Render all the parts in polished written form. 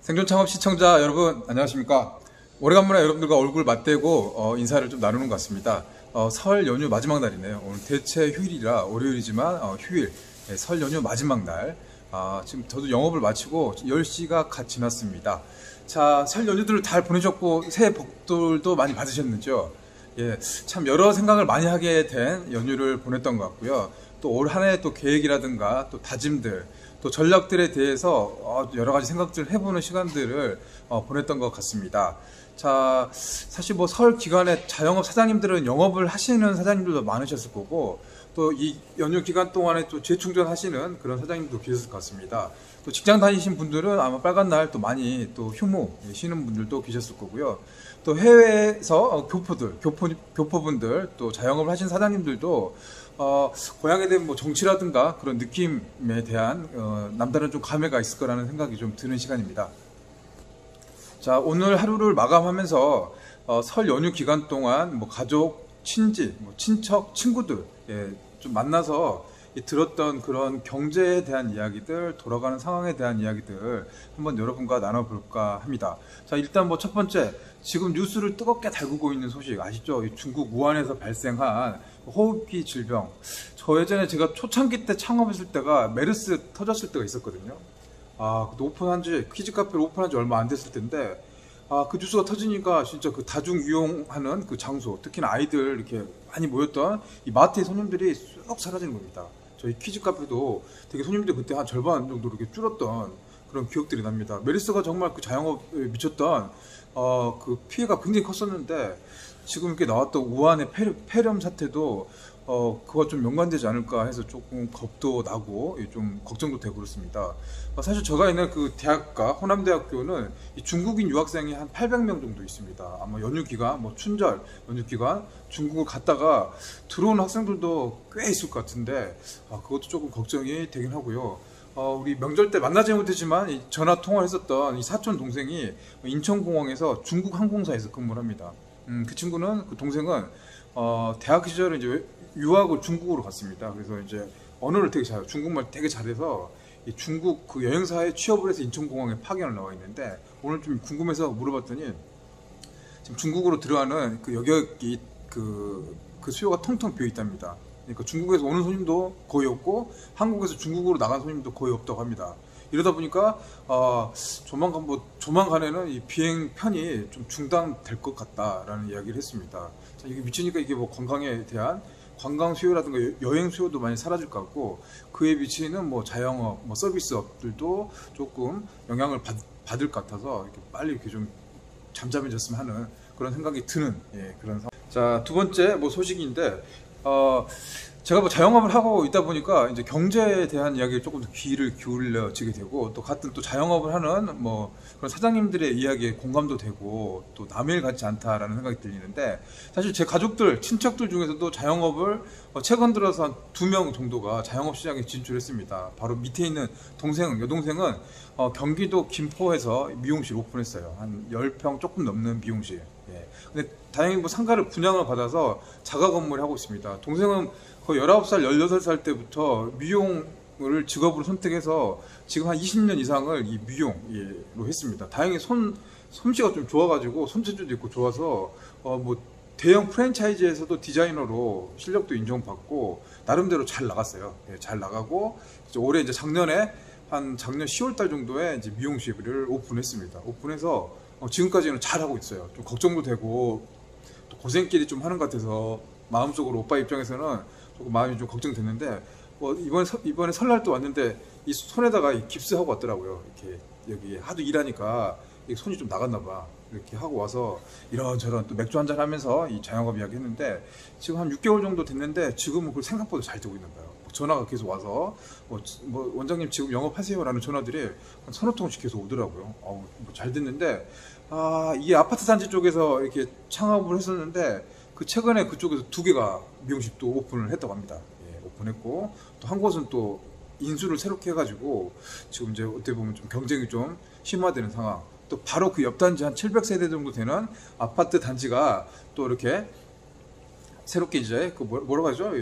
생존 창업 시청자 여러분 안녕하십니까. 오래간만에 여러분들과 얼굴 맞대고 인사를 좀 나누는 것 같습니다. 설 연휴 마지막 날이네요. 오늘 대체 휴일이라 월요일이지만 휴일, 설 연휴 마지막 날. 지금 저도 영업을 마치고 10시가 갓 지났습니다. 자, 설 연휴들을 잘 보내셨고 새해 복들도 많이 받으셨는지요? 예, 참 여러 생각을 많이 하게 된 연휴를 보냈던 것 같고요. 또 올 한 해 또 계획이라든가 또 다짐들, 또 전략들에 대해서 여러 가지 생각들을 해보는 시간들을 보냈던 것 같습니다. 자, 사실 뭐 설 기간에 자영업 사장님들은 영업을 하시는 사장님들도 많으셨을 거고, 또 이 연휴 기간 동안에 또 재충전 하시는 그런 사장님도 계셨을 것 같습니다. 또 직장 다니신 분들은 아마 빨간 날 또 많이 또 휴무 쉬는 분들도 계셨을 거고요. 또 해외에서 교포분들, 또 자영업을 하신 사장님들도 고향에 대한 뭐 정치라든가 그런 느낌에 대한 남다른 좀 감회가 있을 거라는 생각이 좀 드는 시간입니다. 자, 오늘 하루를 마감하면서 설 연휴 기간 동안 뭐 가족, 친지, 뭐 친척, 친구들 좀 만나서 들었던 그런 경제에 대한 이야기들, 돌아가는 상황에 대한 이야기들 한번 여러분과 나눠볼까 합니다. 자, 일단 뭐 첫 번째, 지금 뉴스를 뜨겁게 달구고 있는 소식 아시죠? 중국 우한에서 발생한 호흡기 질병. 저 예전에 제가 초창기 때 창업했을 때가 메르스 터졌을 때가 있었거든요. 퀴즈 카페를 오픈한 지 얼마 안 됐을 텐데, 그 뉴스가 터지니까 진짜 그 다중 이용하는 그 장소, 특히나 아이들 이렇게 많이 모였던 이 마트의 손님들이 쑥 사라지는 겁니다. 저희 퀴즈 카페도 되게 손님들이 그때 한 절반 정도 이렇게 줄었던 그런 기억들이 납니다. 메르스가 정말 그 자영업에 미쳤던 그 피해가 굉장히 컸었는데, 지금 이렇게 나왔던 우한의 폐렴 사태도 그거 좀 연관되지 않을까 해서 조금 겁도 나고 좀 걱정도 되고 그렇습니다. 사실 제가 있는 그 대학가 호남대학교는 이 중국인 유학생이 한 800명 정도 있습니다. 아마 연휴 기간, 뭐 춘절 연휴 기간 중국을 갔다가 들어오는 학생들도 꽤 있을 것 같은데, 그것도 조금 걱정이 되긴 하고요. 우리 명절 때 만나지 못했지만 전화 통화를 했었던 이 사촌 동생이 인천공항에서 중국 항공사에서 근무를 합니다. 그 친구는, 그 동생은 대학 시절에 이제 유학을 중국으로 갔습니다. 그래서 이제 언어를 되게 잘해요. 중국말 되게 잘해서 이 중국 그 여행사에 취업을 해서 인천공항에 파견을 나와 있는데, 오늘 좀 궁금해서 물어봤더니 지금 중국으로 들어가는 그 여객이 그 수요가 텅텅 비어 있답니다. 그러니까 중국에서 오는 손님도 거의 없고 한국에서 중국으로 나간 손님도 거의 없다고 합니다. 이러다 보니까 조만간에는 이 비행 편이 좀 중단될 것 같다라는 이야기를 했습니다. 자, 이게 미치니까 이게 뭐 관광에 대한 관광 수요라든가 여행 수요도 많이 사라질 것 같고, 그에 미치는 뭐 자영업, 뭐 서비스업들도 조금 영향을 받을 것 같아서 이렇게 빨리 이렇게 좀 잠잠해졌으면 하는 그런 생각이 드는 그런 상황. 자, 두 번째 뭐 소식인데, 제가 뭐 자영업을 하고 있다 보니까 이제 경제에 대한 이야기를 조금 더 귀를 기울여지게 되고, 또 같은 또 자영업을 하는 뭐 그런 사장님들의 이야기에 공감도 되고, 또 남의 일 같지 않다라는 생각이 들리는데, 사실 제 가족들, 친척들 중에서도 자영업을 최근 들어서 한 2명 정도가 자영업 시장에 진출했습니다. 바로 밑에 있는 여동생은 경기도 김포에서 미용실 오픈했어요. 한 10평 조금 넘는 미용실. 근데 다행히 뭐 상가를 분양을 받아서 자가 건물을 하고 있습니다. 동생은 거의 19살, 16살 때부터 미용을 직업으로 선택해서 지금 한 20년 이상을 이 미용으로 했습니다. 다행히 솜씨가 좀 좋아가지고, 손재주도 있고 좋아서 뭐 대형 프랜차이즈에서도 디자이너로 실력도 인정받고 나름대로 잘 나갔어요. 잘 나가고 이제 올해 이제 작년 10월 달 정도에 이제 미용실을 오픈했습니다. 오픈해서 지금까지는 잘 하고 있어요. 좀 걱정도 되고 또 고생끼리 좀 하는 것 같아서 마음속으로 오빠 입장에서는 조금 마음이 좀 걱정됐는데, 이번에 설날 또 왔는데 이 손에다가 깁스하고 왔더라고요. 이렇게 여기 하도 일하니까 손이 좀 나갔나 봐. 이렇게 하고 와서 이런저런 또 맥주 한잔 하면서 이 자영업 이야기 했는데, 지금 한 6개월 정도 됐는데 지금은 그걸 생각보다 잘 되고 있는 거예요. 전화가 계속 와서 뭐 원장님 지금 영업하세요 라는 전화들이 한 서너 통씩 계속 오더라고요. 잘 됐는데, 이게 아파트 단지 쪽에서 이렇게 창업을 했었는데, 그 최근에 그쪽에서 2개가 미용실도 오픈을 했다고 합니다. 오픈했고, 또 한 곳은 또 인수를 새롭게 해가지고 지금 이제 어떻게 보면 좀 경쟁이 좀 심화되는 상황. 또 바로 그 옆 단지 한 700세대 정도 되는 아파트 단지가 또 이렇게 새롭게 이제 그 뭐라고 하죠?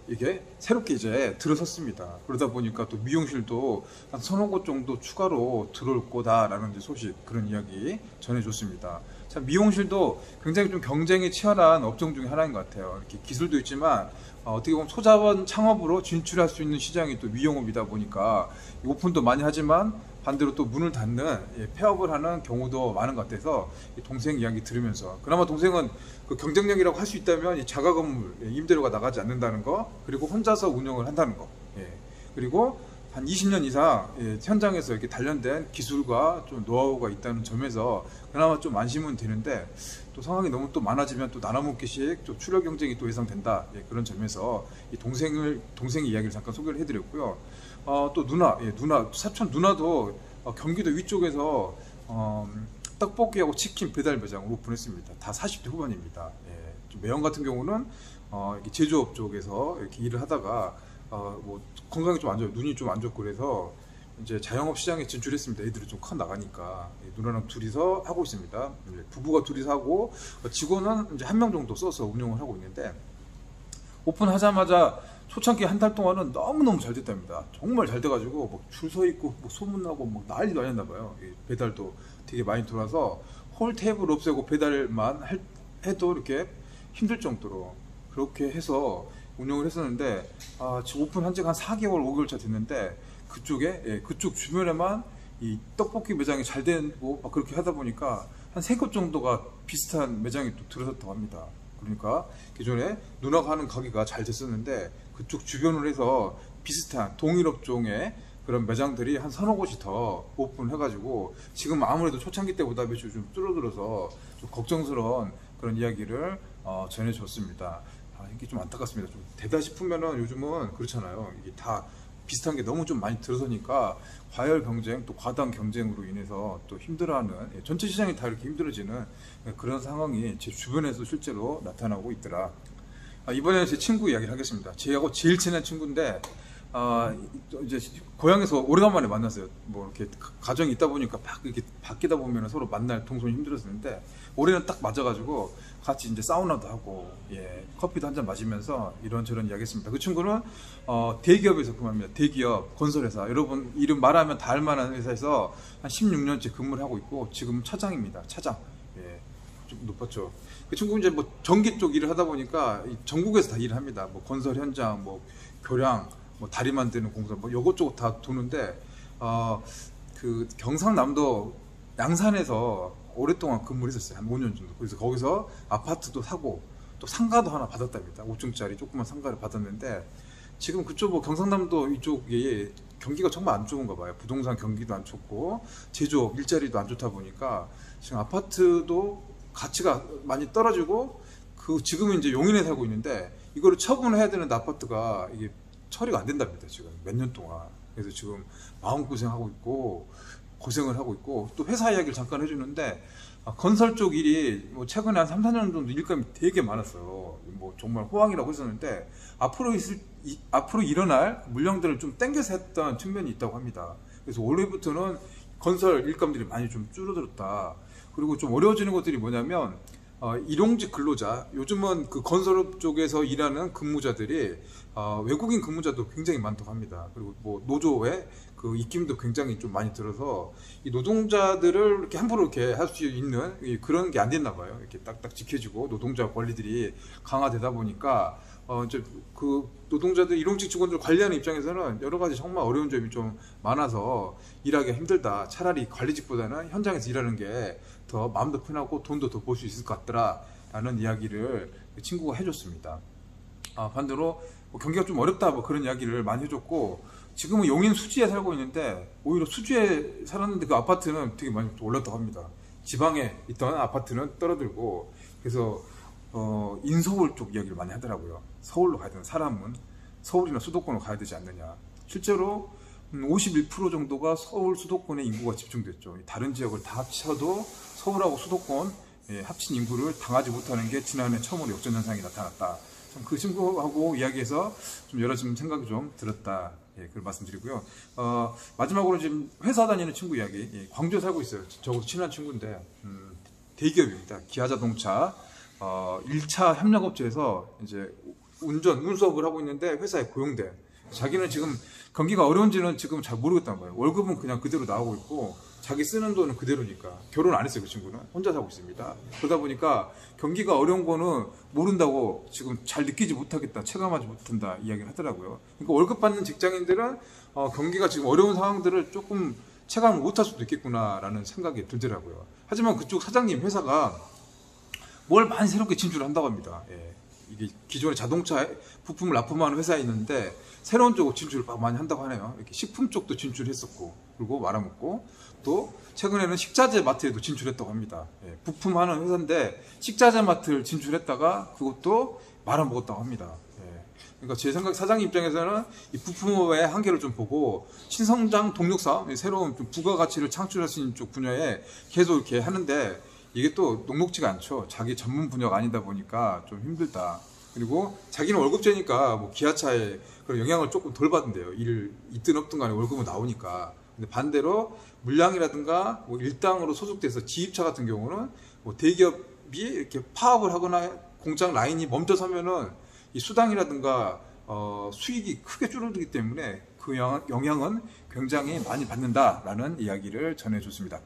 이게 새롭게 이제 들어섰습니다. 그러다 보니까 또 미용실도 한 서너 곳 정도 추가로 들어올 거다라는 이제 소식, 그런 이야기 전해줬습니다. 참 미용실도 굉장히 좀 경쟁이 치열한 업종 중에 하나인 것 같아요. 이렇게 기술도 있지만 어떻게 보면 소자원 창업으로 진출할 수 있는 시장이 또 미용업이다 보니까 오픈도 많이 하지만 반대로 또 문을 닫는, 폐업을 하는 경우도 많은 것 같아서 동생 이야기 들으면서, 그나마 동생은 그 경쟁력이라고 할 수 있다면 이 자가 건물 임대료가 나가지 않는다는 거, 그리고 혼자서 운영을 한다는 거, 그리고 한 20년 이상 현장에서 이렇게 단련된 기술과 좀 노하우가 있다는 점에서 그나마 좀 안심은 되는데, 또 상황이 너무 또 많아지면 또 나눠먹기식 좀 출혈 경쟁이 또 예상된다, 그런 점에서 이 동생의 이야기를 잠깐 소개를 해드렸고요. 또 누나, 사촌 누나도 경기도 위쪽에서 떡볶이하고 치킨 배달 매장을 오픈했습니다. 다 40대 후반입니다. 좀 매형 같은 경우는 이렇게 제조업 쪽에서 이렇게 일을 하다가 뭐 건강이 좀 안 좋아요. 눈이 좀 안 좋고 그래서 이제 자영업 시장에 진출했습니다. 애들이 좀 커 나가니까. 누나랑 둘이서 하고 있습니다. 부부가 둘이서 하고 직원은 이제 한 명 정도 써서 운영을 하고 있는데, 오픈하자마자 초창기 한 달 동안은 너무너무 잘 됐답니다. 정말 잘 돼가지고 뭐 줄 서 있고 뭐 소문나고 뭐 난리도 아니었나 봐요. 배달도 되게 많이 돌아서 홀 테이블 없애고 배달만 해도 이렇게 힘들 정도로 그렇게 해서 운영을 했었는데, 지금 오픈한 지가 한 4개월, 5개월 차 됐는데, 그쪽 주변에만 이 떡볶이 매장이 잘 되고 막 그렇게 하다 보니까 한 3곳 정도가 비슷한 매장이 또 들어섰다고 합니다. 그러니까 기존에 누나가 하는 가게가 잘 됐었는데, 그쪽 주변으로 해서 비슷한 동일 업종의 그런 매장들이 한 서너 곳이 더 오픈해가지고 지금 아무래도 초창기 때보다 매출이 좀 줄어들어서 좀 걱정스러운 그런 이야기를 전해줬습니다. 이게 좀 안타깝습니다. 좀 되다 싶으면은 요즘은 그렇잖아요. 이게 다 비슷한 게 너무 좀 많이 들어서니까 과열 경쟁, 또 과당 경쟁으로 인해서 또 힘들어하는, 전체 시장이 다 이렇게 힘들어지는 그런 상황이 제 주변에서 실제로 나타나고 있더라. 이번에는 제 친구 이야기를 하겠습니다. 제하고 제일 친한 친구인데, 이제 고향에서 오래간만에 만났어요. 뭐 이렇게 가정이 있다 보니까 막 이렇게 바뀌다 보면 서로 만날 통솔이 힘들었는데, 올해는 딱 맞아가지고 같이 이제 사우나도 하고, 커피도 한 잔 마시면서 이런저런 이야기 했습니다. 그 친구는 대기업에서 근무합니다. 대기업 건설회사, 여러분 이름 말하면 다 알만한 회사에서 한 16년째 근무를 하고 있고 지금 차장입니다. 차장. 좀 높았죠. 그 친구 이제 뭐 전기 쪽 일을 하다 보니까 전국에서 다 일을 합니다. 뭐 건설 현장, 뭐 교량, 뭐 다리 만드는 공사, 뭐 요것저것 다 도는데, 그 경상남도 양산에서 오랫동안 근무를 했었어요. 한 5년 정도. 그래서 거기서 아파트도 사고 또 상가도 하나 받았답니다. 5층짜리 조그만 상가를 받았는데, 지금 그쪽 뭐 경상남도 이쪽이 경기가 정말 안 좋은가 봐요. 부동산 경기도 안 좋고 제조업 일자리도 안 좋다 보니까 지금 아파트도 가치가 많이 떨어지고, 지금은 이제 용인에 살고 있는데 이거를 처분을 해야 되는데 아파트가 이게 처리가 안 된답니다. 지금 몇 년 동안. 그래서 지금 마음고생하고 있고 고생을 하고 있고, 또 회사 이야기를 잠깐 해주는데, 건설 쪽 일이 뭐 최근에 한 3, 4년 정도 일감이 되게 많았어요. 뭐 정말 호황이라고 했었는데, 앞으로 일어날 물량들을 좀 땡겨서 했던 측면이 있다고 합니다. 그래서 올해부터는 건설 일감들이 많이 좀 줄어들었다. 그리고 좀 어려워지는 것들이 뭐냐면, 일용직 근로자, 요즘은 그 건설업 쪽에서 일하는 근무자들이 외국인 근무자도 굉장히 많다고 합니다. 그리고 뭐 노조의 그 입김도 굉장히 좀 많이 들어서 이 노동자들을 이렇게 함부로 이렇게 할 수 있는 그런 게 안 됐나 봐요. 이렇게 딱딱 지켜지고 노동자 권리들이 강화되다 보니까 이제 그 노동자들, 일용직 직원들 관리하는 입장에서는 여러 가지 정말 어려운 점이 좀 많아서 일하기가 힘들다. 차라리 관리직보다는 현장에서 일하는 게 더 마음도 편하고 돈도 더 벌 수 있을 것 같더라 라는 이야기를 그 친구가 해줬습니다. 반대로 뭐 경기가 좀 어렵다 뭐 그런 이야기를 많이 해줬고, 지금은 용인 수지에 살고 있는데 오히려 수지에 살았는데 그 아파트는 되게 많이 올랐다고 합니다. 지방에 있던 아파트는 떨어들고, 그래서 인서울 쪽 이야기를 많이 하더라고요. 서울로 가야 되는 사람은 서울이나 수도권으로 가야 되지 않느냐. 실제로 51% 정도가 서울 수도권에 인구가 집중됐죠. 다른 지역을 다 합쳐도 서울하고 수도권 합친 인구를 당하지 못하는 게 지난해 처음으로 역전 현상이 나타났다. 그 친구하고 이야기해서 좀 여러 좀 생각이 좀 들었다. 그걸 말씀드리고요. 마지막으로 지금 회사 다니는 친구 이야기. 광주에 살고 있어요. 저하고 친한 친구인데, 대기업입니다. 기아자동차 1차 협력업체에서 이제 운수업을 하고 있는데 회사에 고용돼. 자기는 지금 경기가 어려운지는 지금 잘 모르겠다는 거예요. 월급은 그냥 그대로 나오고 있고 자기 쓰는 돈은 그대로니까. 결혼 안 했어요, 그 친구는. 혼자 살고 있습니다. 그러다 보니까 경기가 어려운 거는 모른다고 지금 잘 느끼지 못하겠다, 체감하지 못한다 이야기를 하더라고요. 그러니까 월급 받는 직장인들은 경기가 지금 어려운 상황들을 조금 체감을 못할 수도 있겠구나라는 생각이 들더라고요. 하지만 그쪽 사장님 회사가 뭘 많이 새롭게 진출한다고 합니다. 예. 이게 기존에 자동차 부품을 납품하는 회사에 있는데 새로운 쪽으로 진출을 많이 한다고 하네요. 이렇게 식품 쪽도 진출했었고, 그리고 말아먹고, 또 최근에는 식자재 마트에도 진출했다고 합니다. 예. 부품하는 회사인데 식자재 마트를 진출했다가 그것도 말아먹었다고 합니다. 예. 그러니까 제 생각 사장님 입장에서는 이 부품업의 한계를 좀 보고 신성장 동력 사업, 새로운 좀 부가가치를 창출할 수 있는 쪽 분야에 계속 이렇게 하는데 이게 또 녹록지가 않죠. 자기 전문 분야가 아니다 보니까 좀 힘들다. 그리고 자기는 월급제니까 뭐 기아차에 그런 영향을 조금 덜 받는데요. 일을 있든 없든 간에 월급은 나오니까. 근데 반대로 물량이라든가 뭐 일당으로 소속돼서 지입차 같은 경우는 뭐 대기업이 이렇게 파업을 하거나 공장 라인이 멈춰서면은 이 수당이라든가 수익이 크게 줄어들기 때문에 그 영향은 굉장히 많이 받는다라는 이야기를 전해줬습니다.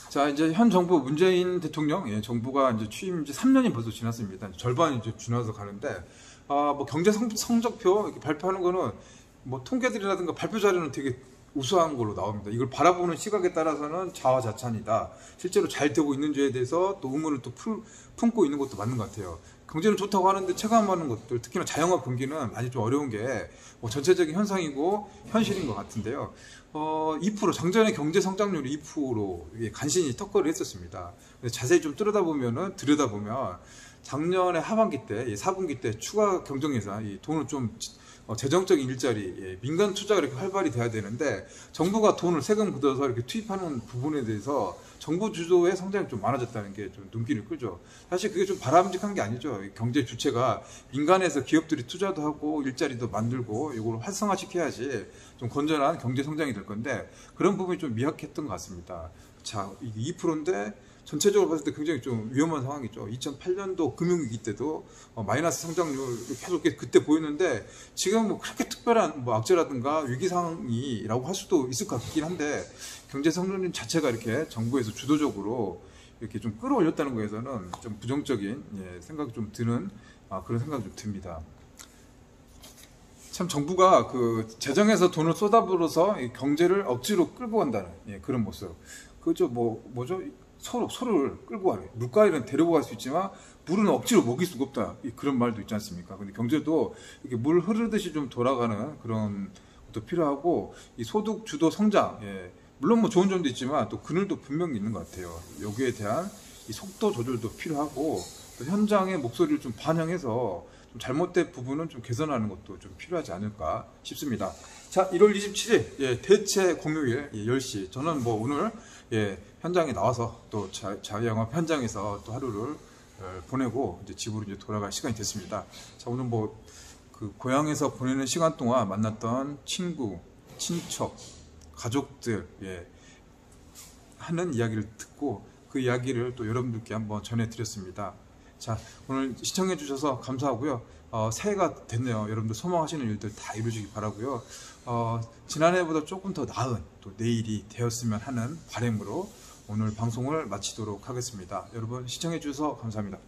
자, 이제 현 정부 문재인 대통령, 정부가 이제 취임 이제 3년이 벌써 지났습니다. 절반이 이제 지나서 가는데, 뭐 경제 성적표 이렇게 발표하는 거는 뭐 통계들이라든가 발표 자료는 되게 우수한 걸로 나옵니다. 이걸 바라보는 시각에 따라서는 자화자찬이다. 실제로 잘 되고 있는지에 대해서 또 의문을 또 품고 있는 것도 맞는 것 같아요. 경제는 좋다고 하는데 체감하는 것들, 특히나 자영업 경기는 많이 좀 어려운 게 뭐 전체적인 현상이고 현실인 것 같은데요. 2% 작년에 경제 성장률이 2% 간신히 턱걸이를 했었습니다. 자세히 좀 들여다보면 작년에 하반기 때, 4분기 때 추가 경정 예산, 돈을 좀 재정적인 일자리, 민간 투자가 이렇게 활발히 돼야 되는데 정부가 돈을 세금 걷어서 이렇게 투입하는 부분에 대해서 정부 주도의 성장이 좀 많아졌다는 게 좀 눈길을 끌죠. 사실 그게 좀 바람직한 게 아니죠. 경제 주체가 민간에서 기업들이 투자도 하고 일자리도 만들고 이걸 활성화시켜야지 좀 건전한 경제 성장이 될 건데 그런 부분이 좀 미약했던 것 같습니다. 자, 이게 2%인데 전체적으로 봤을 때 굉장히 좀 위험한 상황이죠. 2008년도 금융위기 때도 마이너스 성장률 계속 그때 보였는데 지금 뭐 그렇게 특별한 뭐 악재라든가 위기 상황이라고 할 수도 있을 것 같긴 한데 경제 성장률 자체가 이렇게 정부에서 주도적으로 이렇게 좀 끌어올렸다는 거에서는 좀 부정적인 생각이 좀 드는 그런 생각이 좀 듭니다. 참 정부가 그 재정에서 돈을 쏟아부어서 경제를 억지로 끌고 간다는 그런 모습. 그죠 뭐죠? 소를 끌고 가래. 물가에는 데리고 갈 수 있지만 물은 억지로 먹일 수가 없다. 그런 말도 있지 않습니까? 근데 경제도 이렇게 물 흐르듯이 좀 돌아가는 그런 것도 필요하고 이 소득 주도 성장, 물론 뭐 좋은 점도 있지만 또 그늘도 분명히 있는 것 같아요. 여기에 대한 이 속도 조절도 필요하고 또 현장의 목소리를 좀 반영해서 좀 잘못된 부분은 좀 개선하는 것도 좀 필요하지 않을까 싶습니다. 자, 1월 27일 대체 공휴일 10시 저는 뭐 오늘 현장에 나와서 또 자유영업 현장에서 또 하루를 보내고 이제 집으로 이제 돌아갈 시간이 됐습니다. 자, 오늘 뭐 그 고향에서 보내는 시간 동안 만났던 친구, 친척, 가족들 하는 이야기를 듣고 그 이야기를 또 여러분들께 한번 전해드렸습니다. 자, 오늘 시청해 주셔서 감사하고요. 새해가 됐네요. 여러분들 소망하시는 일들 다 이루어지기 바라고요. 지난해보다 조금 더 나은 또 내일이 되었으면 하는 바람으로 오늘 방송을 마치도록 하겠습니다. 여러분 시청해 주셔서 감사합니다.